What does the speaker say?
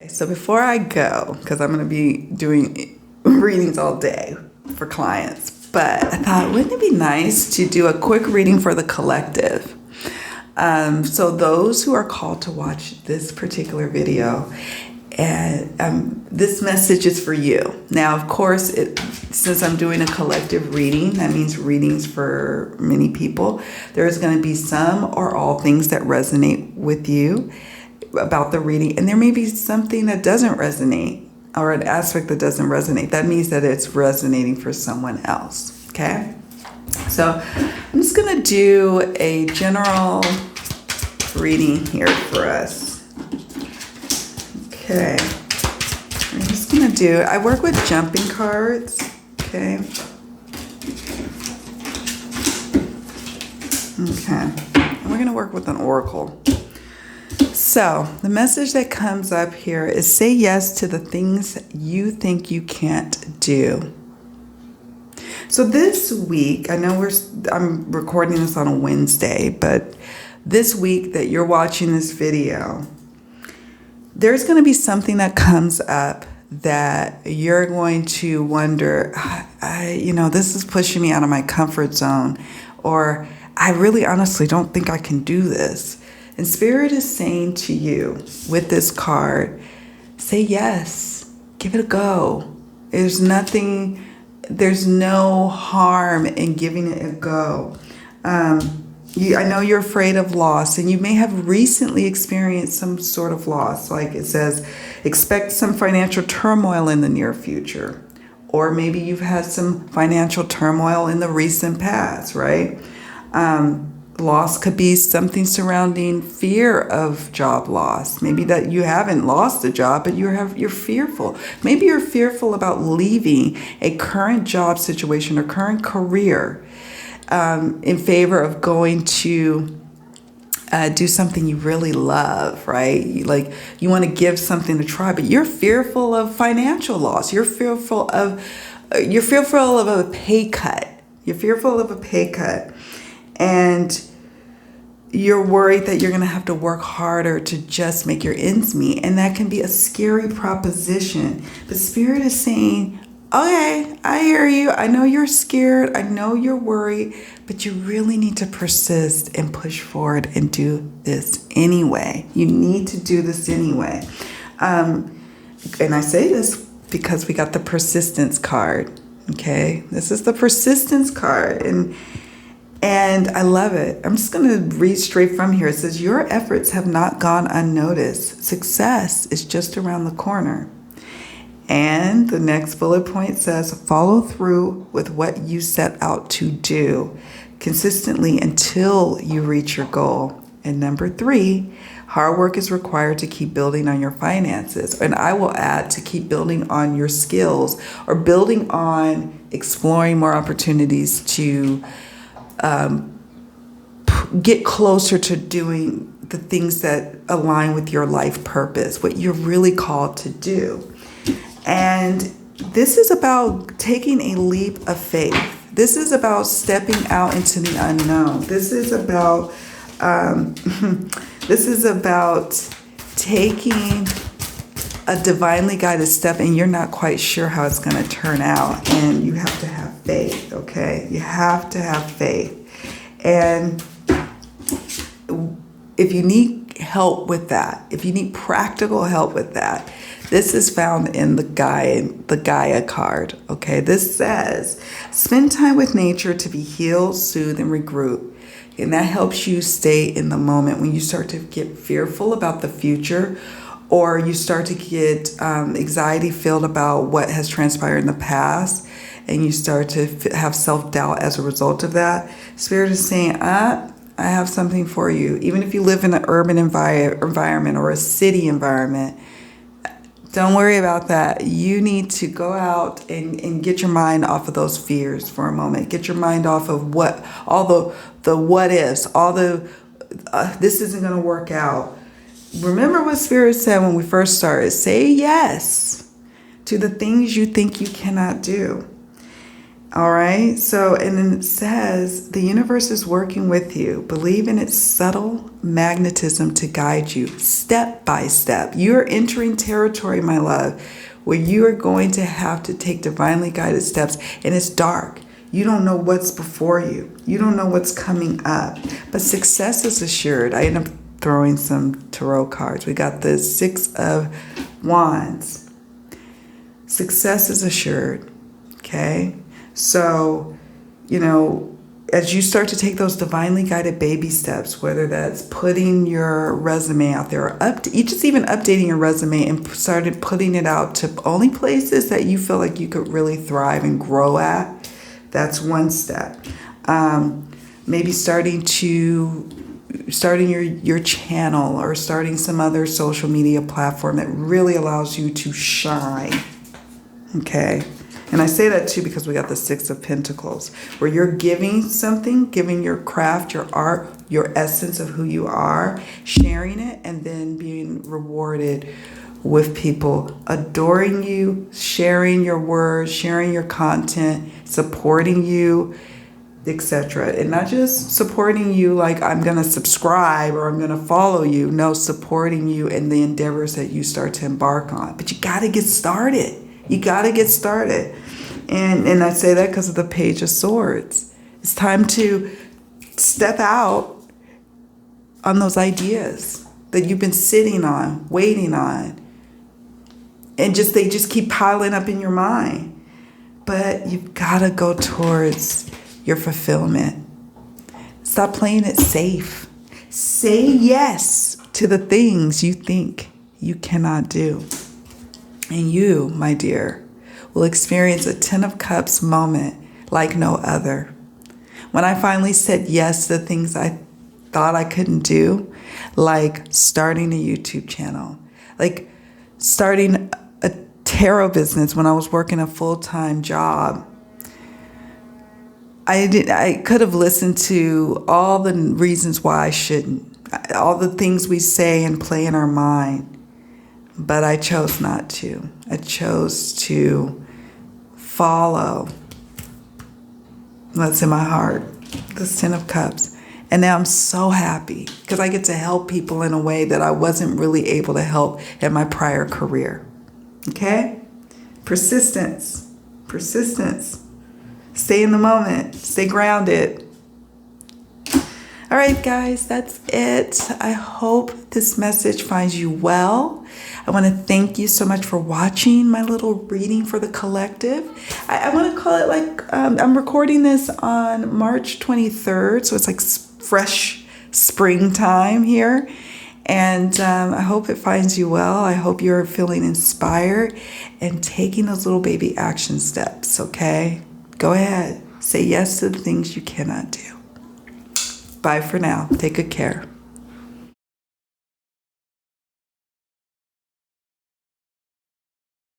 So before I go, because I'm going to be doing readings all day for clients, but I thought, wouldn't it be nice to do a quick reading for the collective? So those who are called to watch this particular video, and this message is for you. Now, of course, since I'm doing a collective reading, that means readings for many people. There's going to be some or all things that resonate with you about the reading, and there may be something that doesn't resonate, or an aspect that doesn't resonate. That means that it's resonating for someone else. Okay, so I'm just gonna do a general reading here for us. Okay, I'm just gonna do, I work with jumping cards. Okay, and we're gonna work with an oracle. So the message that comes up here is, say yes to the things you think you can't do. So this week, I know I'm recording this on a Wednesday, but this week that you're watching this video, there's going to be something that comes up that you're going to wonder, this is pushing me out of my comfort zone, or I really honestly don't think I can do this. And Spirit is saying to you with this card, say yes, give it a go. There's no harm in giving it a go. I know you're afraid of loss, and you may have recently experienced some sort of loss. Like it says, expect some financial turmoil in the near future. Or maybe you've had some financial turmoil in the recent past, right? Loss could be something surrounding fear of job loss. Maybe that you haven't lost a job, but you're fearful. Maybe you're fearful about leaving a current job situation or current career in favor of going to do something you really love, right? You want to give something a try, but you're fearful of financial loss. You're fearful of a pay cut. You're fearful of a pay cut. And you're worried that you're going to have to work harder to just make your ends meet. And that can be a scary proposition. But Spirit is saying, okay, I hear you. I know you're scared. I know you're worried. But you really need to persist and push forward and do this anyway. You need to do this anyway. And I say this because we got the persistence card. Okay, this is the persistence card. And I love it. I'm just going to read straight from here. It says, your efforts have not gone unnoticed. Success is just around the corner. And the next bullet point says, follow through with what you set out to do consistently until you reach your goal. And number 3, hard work is required to keep building on your finances. And I will add, to keep building on your skills, or building on exploring more opportunities to get closer to doing the things that align with your life purpose, what you're really called to do. And this is about taking a leap of faith. This is about stepping out into the unknown. This is about taking a divinely guided step, and you're not quite sure how it's going to turn out, and you have to have faith. Okay, you have to have faith. And if you need help with that, if you need practical help with that, this is found in the Gaia card. Okay, this says, spend time with nature to be healed, soothe, and regroup. And that helps you stay in the moment when you start to get fearful about the future, or you start to get anxiety filled about what has transpired in the past, and you start to have self-doubt as a result of that. Spirit is saying, I have something for you. Even if you live in an urban environment or a city environment, don't worry about that. You need to go out and get your mind off of those fears for a moment. Get your mind off of all the what ifs, all the this isn't going to work out. Remember what Spirit said when we first started. Say yes to the things you think you cannot do. All right. So, and then it says the universe is working with you. Believe in its subtle magnetism to guide you step by step. You're entering territory, my love, where you are going to have to take divinely guided steps, and it's dark. You don't know what's before you. You don't know what's coming up, but success is assured. I end up throwing some tarot cards. We got the Six of Wands. Success is assured. Okay. So, as you start to take those divinely guided baby steps, whether that's putting your resume out there or just even updating your resume and started putting it out to only places that you feel like you could really thrive and grow at, that's one step. Maybe starting your channel or starting some other social media platform that really allows you to shine. Okay. And I say that too because we got the Six of Pentacles, where you're giving something, giving your craft, your art, your essence of who you are, sharing it, and then being rewarded with people adoring you, sharing your words, sharing your content, supporting you, etc. And not just supporting you like I'm going to subscribe or I'm going to follow you. No, supporting you in the endeavors that you start to embark on. But you got to get started. You got to get started. And I say that because of the Page of Swords. It's time to step out on those ideas that you've been sitting on, waiting on. And they just keep piling up in your mind. But you've got to go towards your fulfillment. Stop playing it safe. Say yes to the things you think you cannot do. And you, my dear, will experience a Ten of Cups moment like no other. When I finally said yes to the things I thought I couldn't do, like starting a YouTube channel, like starting a tarot business when I was working a full-time job. I could have listened to all the reasons why I shouldn't, all the things we say and play in our mind. But I chose not to. I chose to follow what's in my heart, this Ten of Cups. And now I'm so happy because I get to help people in a way that I wasn't really able to help in my prior career. Okay? Persistence. Stay in the moment. Stay grounded. All right, guys, that's it. I hope this message finds you well. I want to thank you so much for watching my little reading for the collective. I want to call it I'm recording this on March 23rd, so it's like fresh springtime here. And I hope it finds you well. I hope you're feeling inspired and taking those little baby action steps, okay? Go ahead. Say yes to the things you cannot do. Bye for now. Take good care.